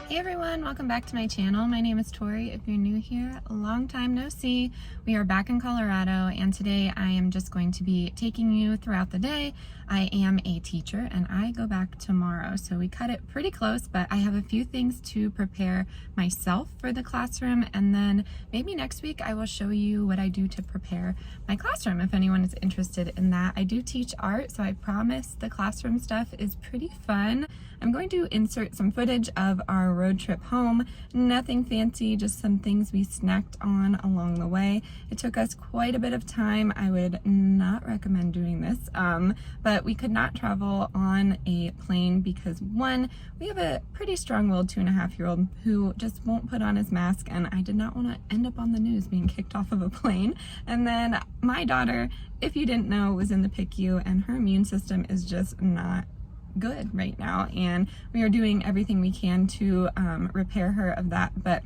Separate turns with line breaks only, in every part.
Hey everyone, welcome back to my channel. My name is Tori. If you're new here, a long time no see. We are back in Colorado and today I am just going to be taking you throughout the day. I am a teacher and I go back tomorrow, so we cut it pretty close, but I have a few things to prepare myself for the classroom, and then maybe next week I will show you what I do to prepare my classroom if anyone is interested in that. I do teach art, so I promise the classroom stuff is pretty fun. I'm going to insert some footage of our road trip home. Nothing fancy, just some things we snacked on along the way. It took us quite a bit of time. I would not recommend doing this, but we could not travel on a plane because one, we have a pretty strong-willed 2.5-year-old who just won't put on his mask, and I did not want to end up on the news being kicked off of a plane. And then my daughter, if you didn't know, was in the PICU and her immune system is just not good right now, and we are doing everything we can to repair her of that, but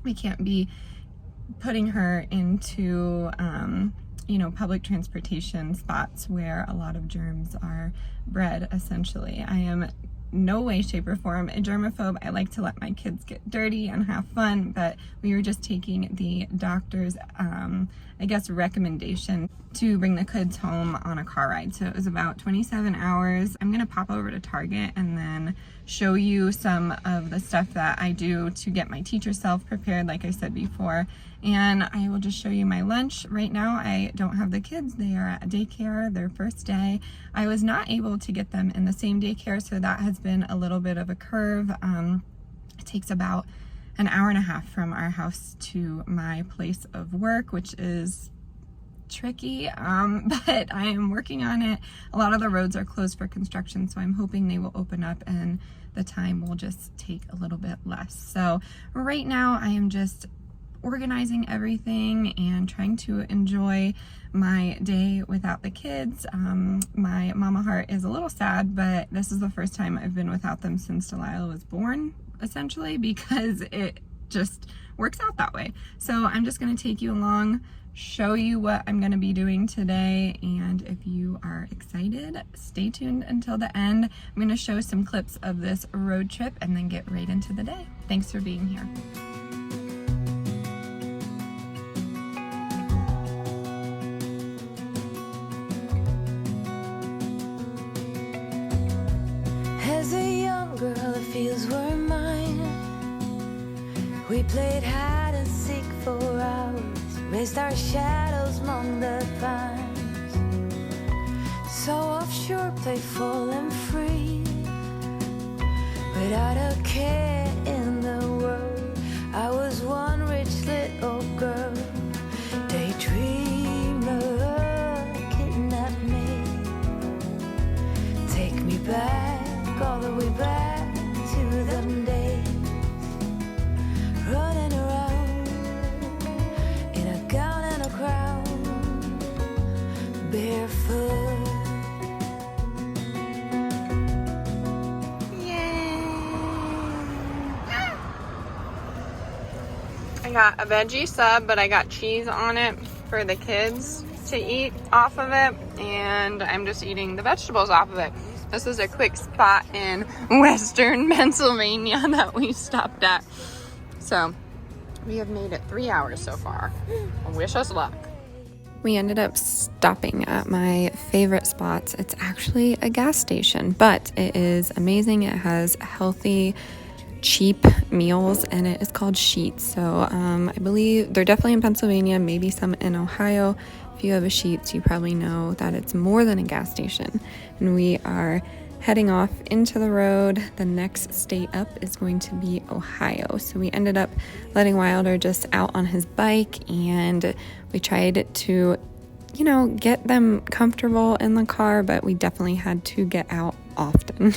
we can't be putting her into public transportation spots where a lot of germs are bred. Essentially, I am no way, shape, or form a germaphobe. I like to let my kids get dirty and have fun, but we were just taking the doctor's recommendation to bring the kids home on a car ride. So it was about 27 hours. I'm gonna pop over to Target and then show you some of the stuff that I do to get my teacher self prepared, like I said before. And I will just show you my lunch. Right now I don't have the kids. They are at daycare, their first day. I was not able to get them in the same daycare, so that has been a little bit of a curve. It takes about an hour and a half from our house to my place of work, which is tricky, but I am working on it. A lot of the roads are closed for construction, so I'm hoping they will open up and the time will just take a little bit less. So right now I am just organizing everything and trying to enjoy my day without the kids. My mama heart is a little sad, but this is the first time I've been without them since Delilah was born, essentially, because it just works out that way. So I'm just going to take you along, show you what I'm going to be doing today, and if you are excited, stay tuned until the end. I'm going to show some clips of this road trip and then get right into the day. Thanks for being here.
As a young girl, the fields were mine. We played hide and seek for hours, raised our shadows among the pines. So offshore, playful and free, without a care in the world. I was one rich little girl, daydreamer, kidnap me, take me back, all the way back to them days, running around in a gown and a crown, barefoot.
I got a veggie sub, but I got cheese on it for the kids to eat off of it, and I'm just eating the vegetables off of it. This is a quick spot in Western Pennsylvania that we stopped at. So we have made it 3 hours so far. Wish us luck. We ended up stopping at my favorite spots. It's actually a gas station, but it is amazing. It has healthy, cheap meals, and it is called Sheetz. So I believe they're definitely in Pennsylvania, maybe some in Ohio. If you have a Sheetz, you probably know that it's more than a gas station. And we are heading off into the road. The next state up is going to be Ohio. So we ended up letting Wilder just out on his bike, and we tried to, get them comfortable in the car, but we definitely had to get out often.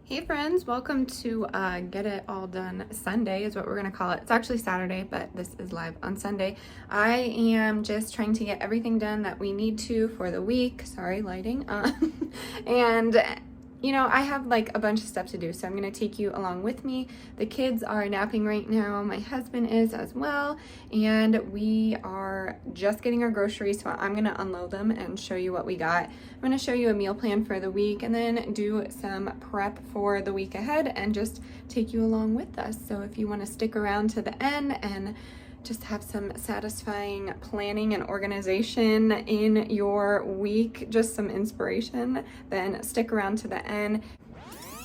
Hey friends, welcome to Get It All Done Sunday is what we're gonna call it. It's actually Saturday, but this is live on Sunday. I am just trying to get everything done that we need to for the week. Sorry, lighting. And you know, I have like a bunch of stuff to do, so I'm gonna take you along with me. The kids are napping right now. My husband is as well, and we are just getting our groceries, so I'm gonna unload them and show you what we got. I'm gonna show you a meal plan for the week and then do some prep for the week ahead and just take you along with us. So if you wanna stick around to the end and just have some satisfying planning and organization in your week, just some inspiration, then stick around to the end.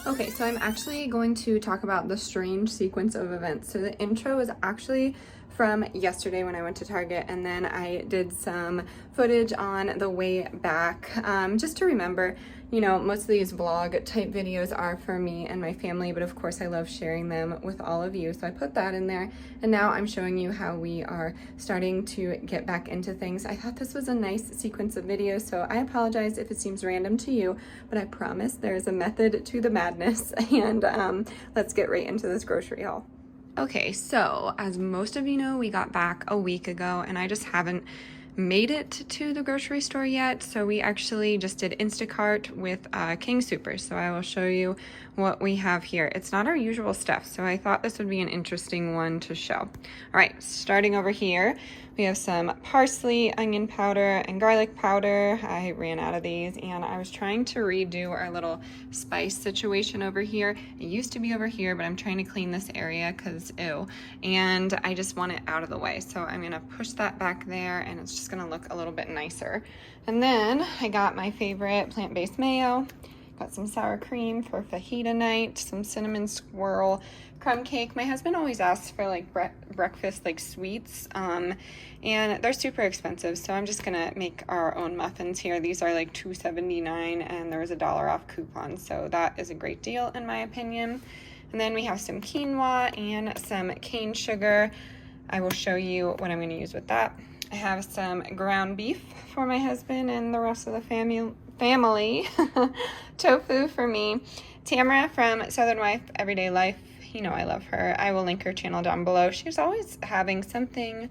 Okay, so I'm actually going to talk about the strange sequence of events. So the intro is actually from yesterday when I went to Target, and then I did some footage on the way back, just to remember. You know, most of these vlog type videos are for me and my family, but of course I love sharing them with all of you. So I put that in there, and now I'm showing you how we are starting to get back into things. I thought this was a nice sequence of videos, so I apologize if it seems random to you, but I promise there's a method to the madness, and let's get right into this grocery haul. Okay, so as most of you know, we got back a week ago, and I just haven't made it to the grocery store yet, so we actually just did Instacart with King Soopers. So I will show you what we have here. It's not our usual stuff, so I thought this would be an interesting one to show. All right, starting over here, we have some parsley, onion powder, and garlic powder. I ran out of these, and I was trying to redo our little spice situation over here. It used to be over here, but I'm trying to clean this area because ew, and I just want it out of the way. So I'm gonna push that back there, and it's just gonna look a little bit nicer. And then I got my favorite plant-based mayo. Got some sour cream for fajita night, some cinnamon swirl crumb cake. My husband always asks for like breakfast like sweets, and they're super expensive, so I'm just gonna make our own muffins here. These are like $2.79, and there was a $1 off coupon, so that is a great deal in my opinion. And then we have some quinoa and some cane sugar. I will show you what I'm gonna use with that. I have some ground beef for my husband and the rest of the family. Tofu for me. Tamara from Southern Wife Everyday Life, you know I love her. I will link her channel down below. She's always having something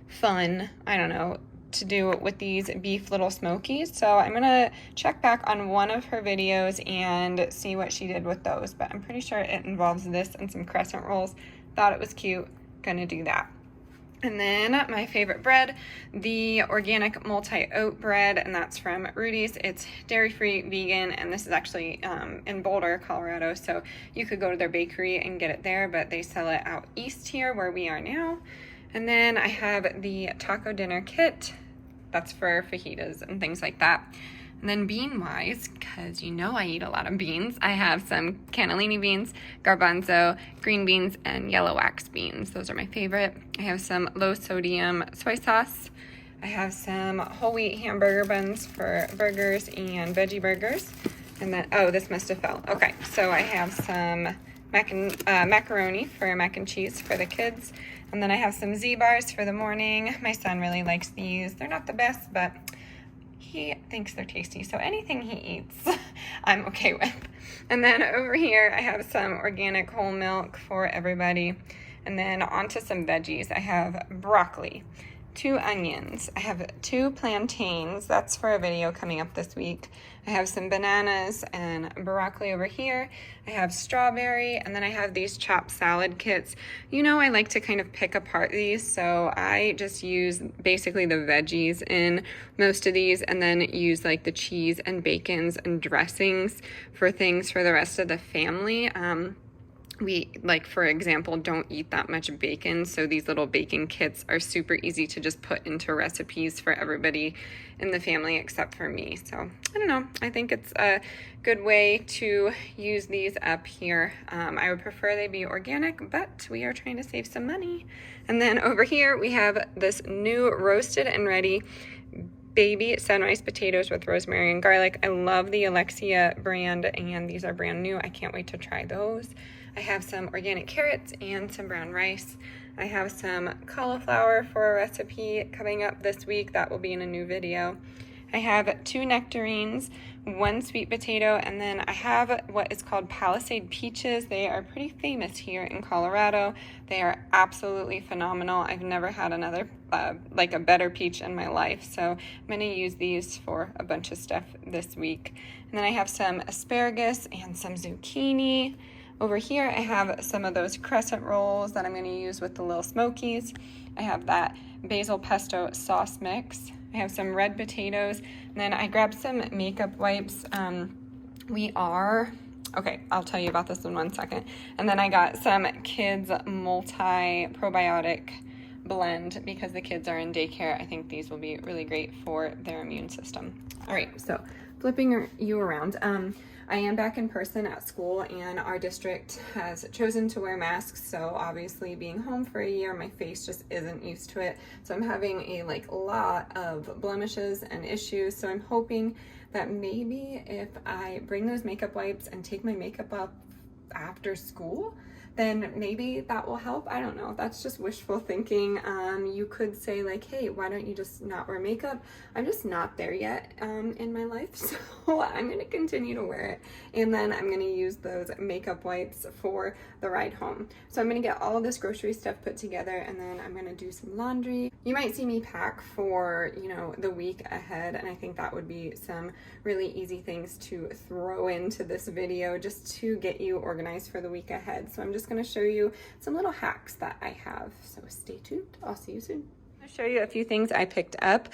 fun, I don't know, to do with these beef little smokies, so I'm gonna check back on one of her videos and see what she did with those, but I'm pretty sure it involves this and some crescent rolls. Thought it was cute, gonna do that. And then my favorite bread, the organic multi-oat bread, and that's from Rudy's. It's dairy-free, vegan, and this is actually in Boulder, Colorado, so you could go to their bakery and get it there, but they sell it out east here where we are now. And then I have the taco dinner kit. That's for fajitas and things like that. And then bean-wise, because you know I eat a lot of beans, I have some cannellini beans, garbanzo, green beans, and yellow wax beans. Those are my favorite. I have some low-sodium soy sauce. I have some whole wheat hamburger buns for burgers and veggie burgers. And then, oh, this must have fell. Okay, so I have some macaroni for mac and cheese for the kids. And then I have some Z-bars for the morning. My son really likes these. They're not the best, but he thinks they're tasty, so anything he eats, I'm okay with. And then over here, I have some organic whole milk for everybody. And then onto some veggies. I have broccoli, 2 onions. I have 2 plantains. That's for a video coming up this week. I have some bananas and broccoli over here. I have strawberry, and then I have these chopped salad kits. You know, I like to kind of pick apart these, so I just use basically the veggies in most of these, and then use like the cheese and bacons and dressings for things for the rest of the family. We, like, for example, don't eat that much bacon, so these little bacon kits are super easy to just put into recipes for everybody in the family except for me. So, I don't know. I think it's a good way to use these up here. I would prefer they be organic, but we are trying to save some money. And then over here, we have this new roasted and ready baby sunrise potatoes with rosemary and garlic. I love the Alexia brand, and these are brand new. I can't wait to try those. I have some organic carrots and some brown rice. I have some cauliflower for a recipe coming up this week. That will be in a new video. I have 2 nectarines, 1 sweet potato, and then I have what is called Palisade peaches. They are pretty famous here in Colorado. They are absolutely phenomenal. I've never had another, like a better peach in my life. So I'm gonna use these for a bunch of stuff this week. And then I have some asparagus and some zucchini. Over here, I have some of those crescent rolls that I'm gonna use with the Little Smokies. I have that basil pesto sauce mix. I have some red potatoes, and then I grabbed some makeup wipes. Okay, I'll tell you about this in 1 second. And then I got some kids multi-probiotic blend because the kids are in daycare. I think these will be really great for their immune system. All right, so flipping you around. I am back in person at school, and our district has chosen to wear masks. So obviously being home for a year, my face just isn't used to it. So I'm having a lot of blemishes and issues. So I'm hoping that maybe if I bring those makeup wipes and take my makeup up after school, then maybe that will help. I don't know. That's just wishful thinking. You could say like, hey, why don't you just not wear makeup? I'm just not there yet in my life. So I'm going to continue to wear it. And then I'm going to use those makeup wipes for the ride home. So I'm going to get all this grocery stuff put together, and then I'm going to do some laundry. You might see me pack for, the week ahead. And I think that would be some really easy things to throw into this video just to get you organized for the week ahead. So I'm just going to show you some little hacks that I have. So stay tuned. I'll see you soon. I'll show you a few things I picked up.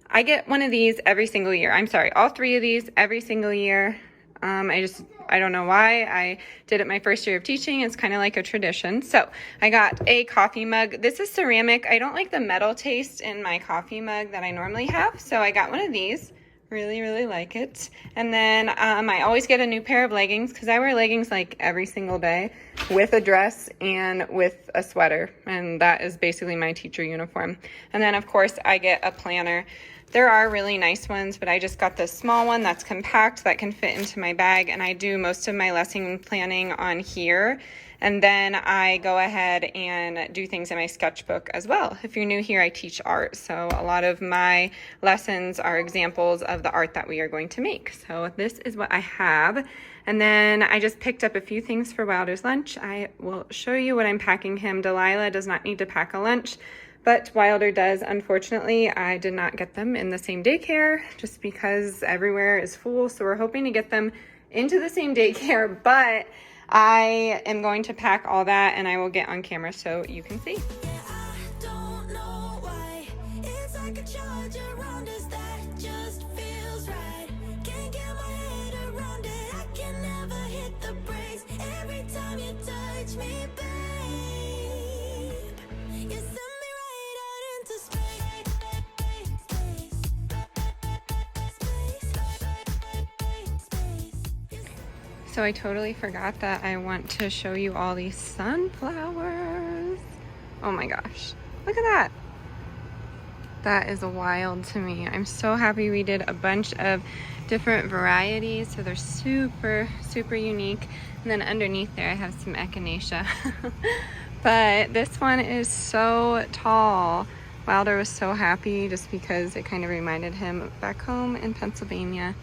I get one of these every single year. I'm sorry, all 3 of these every single year. I don't know why. I did it my first year of teaching. It's kind of like a tradition. So I got a coffee mug. This is ceramic. I don't like the metal taste in my coffee mug that I normally have. So I got one of these. Really, really like it. And then I always get a new pair of leggings because I wear leggings like every single day with a dress and with a sweater. And that is basically my teacher uniform. And then, of course, I get a planner. There are really nice ones, but I just got this small one that's compact that can fit into my bag. And I do most of my lesson planning on here. And then I go ahead and do things in my sketchbook as well. If you're new here, I teach art. So a lot of my lessons are examples of the art that we are going to make. So this is what I have. And then I just picked up a few things for Wilder's lunch. I will show you what I'm packing him. Delilah does not need to pack a lunch, but Wilder does. Unfortunately, I did not get them in the same daycare just because everywhere is full. So we're hoping to get them into the same daycare, but I am going to pack all that and I will get on camera so you can see.
Yeah, I don't know why. It's like a charge around us that just feels right. Can't get my head around it. I can never hit the brakes. Every time you touch me, babe, you send me right out into space.
So I totally forgot that I want to show you all these sunflowers. Oh my gosh, look at that. That is wild to me. I'm so happy we did a bunch of different varieties. So they're super, super unique. And then underneath there, I have some echinacea. But this one is so tall. Wilder was so happy just because it kind of reminded him of back home in Pennsylvania.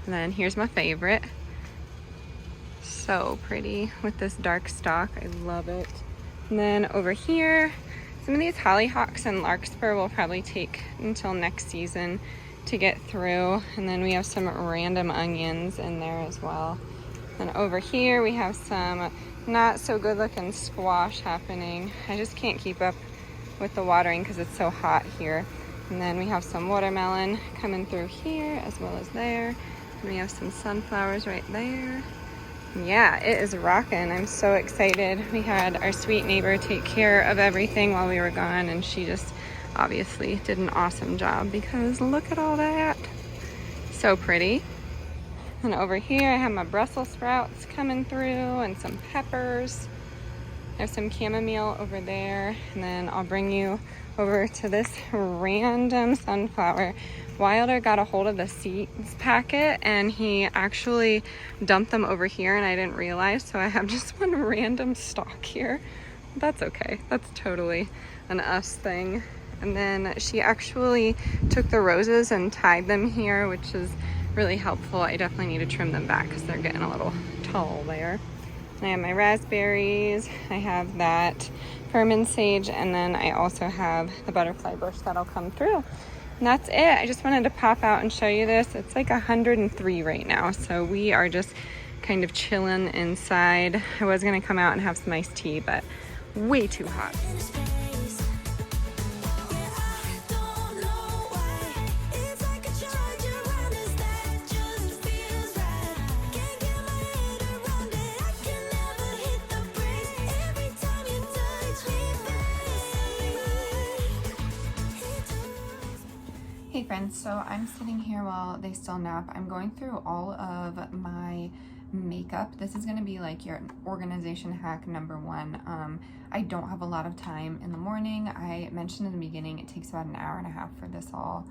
And then here's my favorite. So pretty with this dark stalk. I love it. And then over here, some of these hollyhocks and larkspur will probably take until next season to get through. And then we have some random onions in there as well. And over here we have some not so good looking squash happening. I just can't keep up with the watering because it's so hot here. And then we have some watermelon coming through here as well as there. And we have some sunflowers right there. Yeah, it is rocking. I'm so excited. We had our sweet neighbor take care of everything while we were gone, and she just obviously did an awesome job because look at all that. So pretty. And over here I have my Brussels sprouts coming through and some peppers. I have some chamomile over there, and then I'll bring you over to this random sunflower. Wilder got a hold of the seeds packet and he actually dumped them over here and I didn't realize, so I have just one random stalk here. That's okay. That's totally an us thing. And then she actually took the roses and tied them here, which is really helpful. I definitely need to trim them back because they're getting a little tall there. And I have my raspberries, I have that Furman sage, and then I also have the butterfly bush that'll come through. And that's it. I just wanted to pop out and show you this. It's like 103 right now, so we are just kind of chilling inside. I was gonna come out and have some iced tea, but way too hot. Hey friends, so I'm sitting here while they still nap. I'm going through all of my makeup. This is going to be like your organization hack number one. I don't have a lot of time in the morning. I mentioned in the beginning it takes about an hour and a half for this all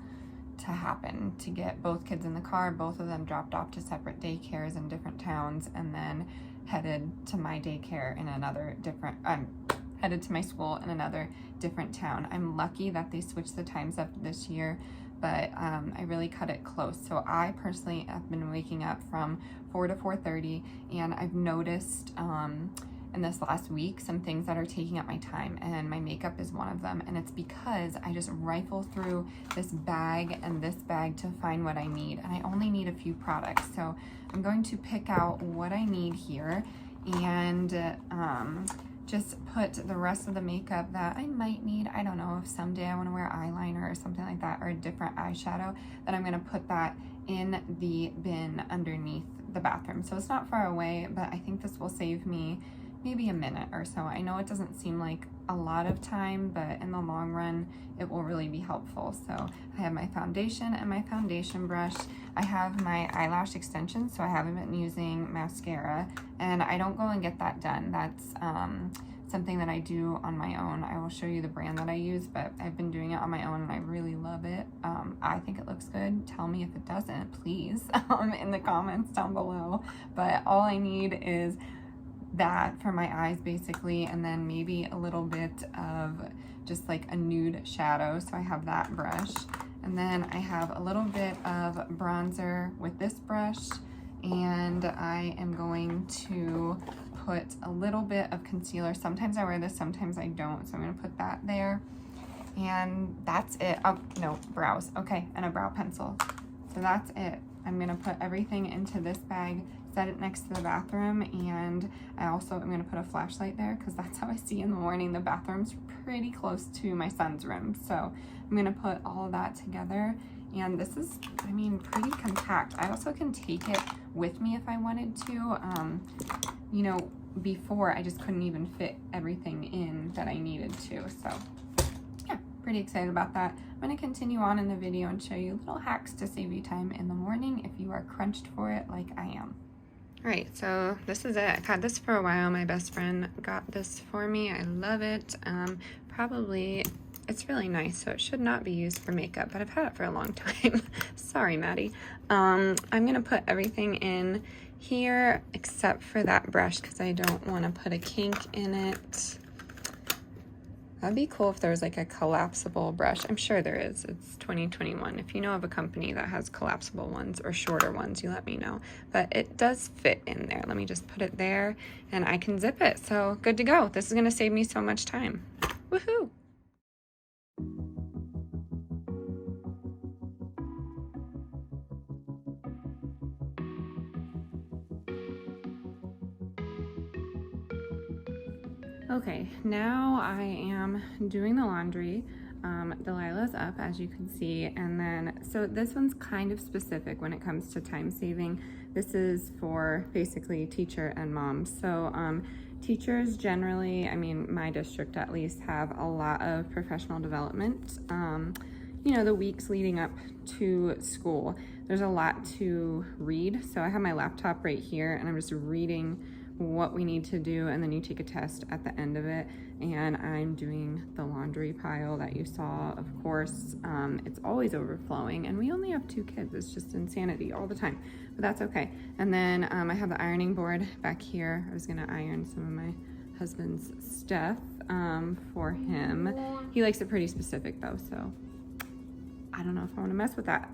to happen, to get both kids in the car, both of them dropped off to separate daycares in different towns, and then headed to my daycare in another different headed to my school in another different town. I'm lucky that they switched the times up this year, but I really cut it close. So I personally have been waking up from 4 to 4:30, and I've noticed in this last week some things that are taking up my time, and my makeup is one of them. And it's because I just rifle through this bag and this bag to find what I need, and I only need a few products. So I'm going to pick out what I need here and just put the rest of the makeup that I might need. I don't know, if someday I want to wear eyeliner or something like that, or a different eyeshadow, then I'm going to put that in the bin underneath the bathroom. So it's not far away, but I think this will save me maybe a minute or so. I know it doesn't seem like a lot of time, but in the long run it will really be helpful. So I have my foundation and my foundation brush. I have my eyelash extensions, so I haven't been using mascara, and I don't go and get that done. That's something that I do on my own. I will show you the brand that I use, but I've been doing it on my own and I really love it. I think it looks good. Tell me if it doesn't, please, in the comments down below. But all I need is that for my eyes basically, and then maybe a little bit of just like a nude shadow. So I have that brush, and then I have a little bit of bronzer with this brush, and I am going to put a little bit of concealer. Sometimes I wear this, sometimes I don't, so I'm going to put that there, and that's it. Oh no, brows. Okay, and a brow pencil. So that's it. I'm going to put everything into this bag, set it next to the bathroom, and I also am going to put a flashlight there because that's how I see in the morning. The bathroom's pretty close to my son's room, so I'm going to put all of that together. And this is, I mean, pretty compact. I also can take it with me if I wanted to. You know, before I just couldn't even fit everything in that I needed to. So yeah, pretty excited about that. I'm going to continue on in the video and show you little hacks to save you time in the morning if you are crunched for it like I am. All right, so this is it. I've had this for a while. My best friend got this for me. I love it. Probably, it's really nice, so it should not be used for makeup, but I've had it for a long time. Sorry, Maddie. I'm gonna put everything in here except for that brush because I don't want to put a kink in it. That'd be cool if there was like a collapsible brush. I'm sure there is. It's 2021. If you know of a company that has collapsible ones or shorter ones, you let me know. But it does fit in there. Let me just put it there and I can zip it. So good to go. This is going to save me so much time. Woohoo! Okay, now I am doing the laundry. Delilah's up, as you can see, and then, so this one's kind of specific when it comes to time saving. This is for basically teacher and mom. So teachers generally, I mean, my district at least, have a lot of professional development. You know, the weeks leading up to school, there's a lot to read. So I have my laptop right here and I'm just reading what we need to do, and then you take a test at the end of it. And I'm doing the laundry pile that you saw, of course. It's always overflowing, and we only have 2 kids. It's just insanity all the time, but that's okay. And then I have the ironing board back here. I was gonna iron some of my husband's stuff for him. He likes it pretty specific though, so I don't know if I want to mess with that.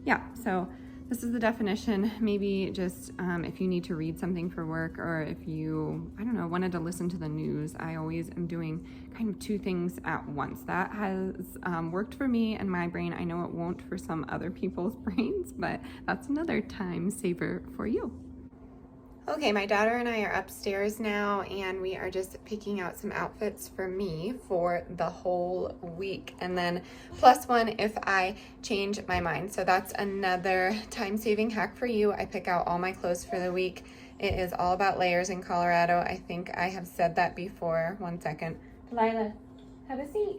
Yeah, so this is the definition. Maybe just if you need to read something for work, or if you, I don't know, wanted to listen to the news. I always am doing kind of two things at once. That has worked for me and my brain. I know it won't for some other people's brains, but that's another time saver for you. Okay, my daughter and I are upstairs now, and we are just picking out some outfits for me for the whole week, and then plus one if I change my mind. So that's another time-saving hack for you. I pick out all my clothes for the week. It is all about layers in Colorado. I think I have said that before. One second. Delilah, have a seat.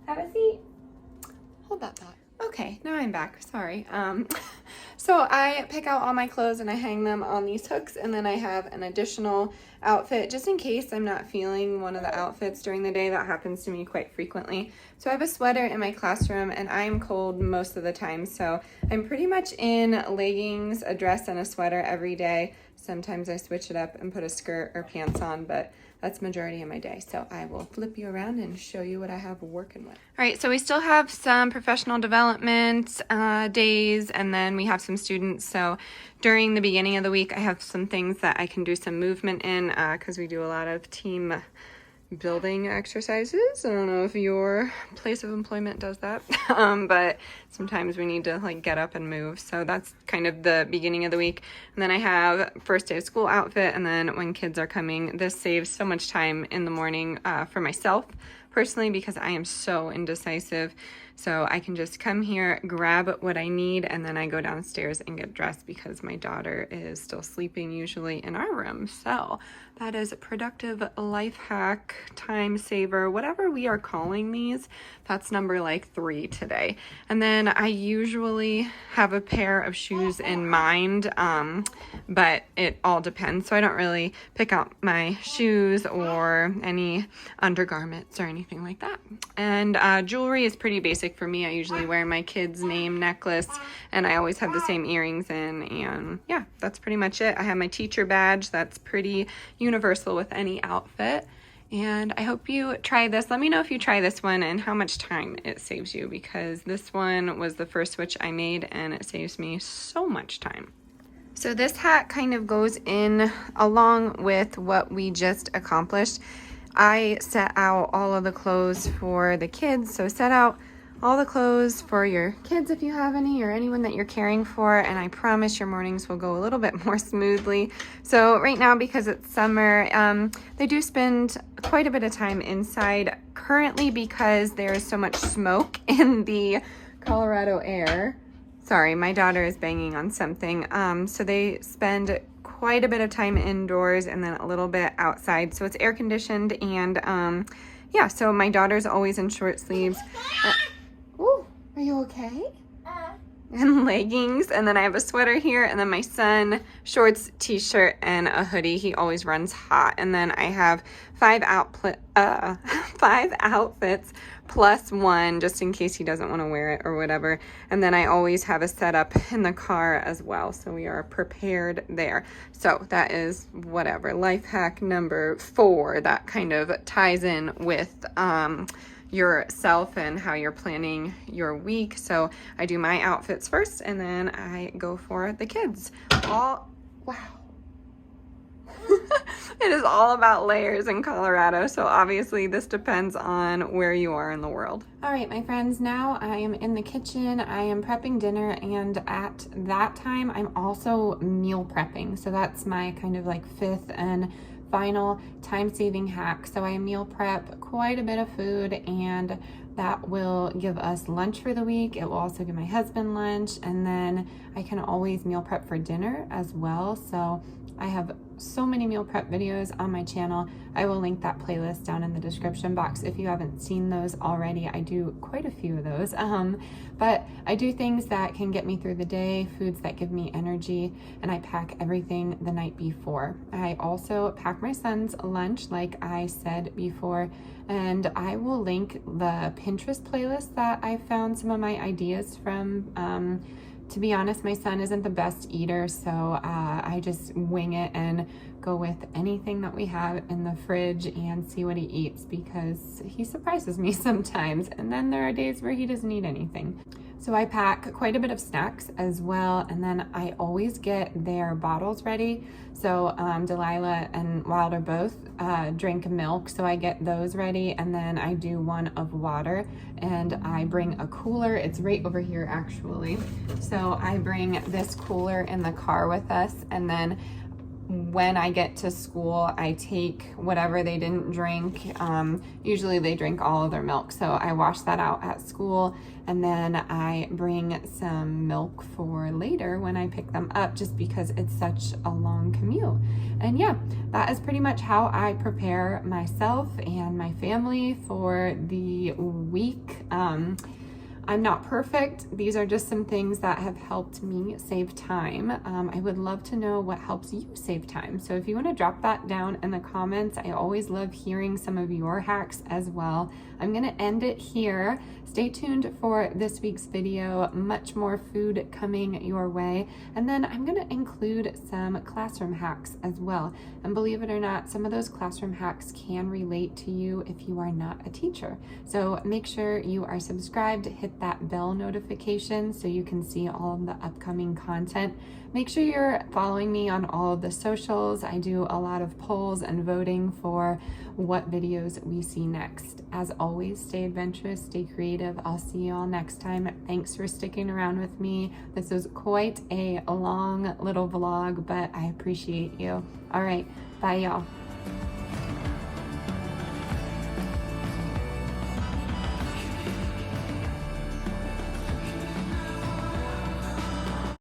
Have a seat. Hold that thought. Okay, now I'm back. Sorry. So I pick out all my clothes and I hang them on these hooks, and then I have an additional outfit just in case I'm not feeling one of the outfits during the day. That happens to me quite frequently. So I have a sweater in my classroom, and I'm cold most of the time, so I'm pretty much in leggings, a dress, and a sweater every day. Sometimes I switch it up and put a skirt or pants on, but that's majority of my day. So I will flip you around and show you what I have working with. All right, so we still have some professional development days, and then we have some students. So during the beginning of the week, I have some things that I can do some movement in because we do a lot of team building exercises. I don't know if your place of employment does that, but sometimes we need to like get up and move. So that's kind of the beginning of the week. And then I have first day of school outfit, and then when kids are coming. This saves so much time in the morning for myself personally, because I am so indecisive. So I can just come here, grab what I need, and then I go downstairs and get dressed because my daughter is still sleeping usually in our room. So that is a productive life hack, time saver, whatever we are calling these. That's number like 3 today. And then I usually have a pair of shoes in mind, but it all depends. So I don't really pick out my shoes or any undergarments or anything like that. And jewelry is pretty basic for me. I usually wear my kid's name necklace, and I always have the same earrings in, and yeah, that's pretty much it. I have my teacher badge. That's pretty universal with any outfit. And I hope you try this. Let me know if you try this one and how much time it saves you, because this one was the first switch I made and it saves me so much time. So this hat kind of goes in along with what we just accomplished. I set out all of the clothes for the kids. So set out all the clothes for your kids if you have any, or anyone that you're caring for, and I promise your mornings will go a little bit more smoothly. So right now, because it's summer, they do spend quite a bit of time inside currently because there is so much smoke in the Colorado air. Sorry, my daughter is banging on something. So they spend quite a bit of time indoors and then a little bit outside. So it's air conditioned, and yeah, so my daughter's always in short sleeves. Ooh, are you okay? And leggings, and then I have a sweater here, and then my son, shorts, t-shirt, and a hoodie. He always runs hot. And then I have 5 outfits plus one just in case he doesn't want to wear it or whatever. And then I always have a setup in the car as well, so we are prepared there. So that is whatever, life hack number 4 that kind of ties in with yourself and how you're planning your week. So I do my outfits first, and then I go for the kids. Wow. It is all about layers in Colorado, so obviously this depends on where you are in the world. All right, my friends, now I am in the kitchen. I am prepping dinner, and at that time I'm also meal prepping. So that's my kind of like 5th and final time-saving hack. So I meal prep quite a bit of food, and that will give us lunch for the week. It will also give my husband lunch, and then I can always meal prep for dinner as well. So I have so many meal prep videos on my channel. I will link that playlist down in the description box if you haven't seen those already. I do quite a few of those, but I do things that can get me through the day, foods that give me energy, and I pack everything the night before. I also pack my son's lunch, like I said before, and I will link the Pinterest playlist that I found some of my ideas from To be honest, my son isn't the best eater, so I just wing it and go with anything that we have in the fridge and see what he eats, because he surprises me sometimes, and then there are days where he doesn't eat anything. So I pack quite a bit of snacks as well, and then I always get their bottles ready. So Delilah and Wilder both drink milk, so I get those ready, and then I do one of water, and I bring a cooler. It's right over here actually. So I bring this cooler in the car with us, and then when I get to school, I take whatever they didn't drink. Usually they drink all of their milk, so I wash that out at school, and then I bring some milk for later when I pick them up, just because it's such a long commute. And yeah, that is pretty much how I prepare myself and my family for the week. I'm not perfect. These are just some things that have helped me save time. I would love to know what helps you save time. So if you want to drop that down in the comments, I always love hearing some of your hacks as well. I'm going to end it here. Stay tuned for this week's video. Much more food coming your way. And then I'm going to include some classroom hacks as well. And believe it or not, some of those classroom hacks can relate to you if you are not a teacher. So make sure you are subscribed, hit that bell notification so you can see all of the upcoming content. Make sure you're following me on all of the socials. I do a lot of polls and voting for what videos we see next. As always, stay adventurous, stay creative. I'll see you all next time. Thanks for sticking around with me. This is quite a long little vlog, but I appreciate you. All right, bye y'all.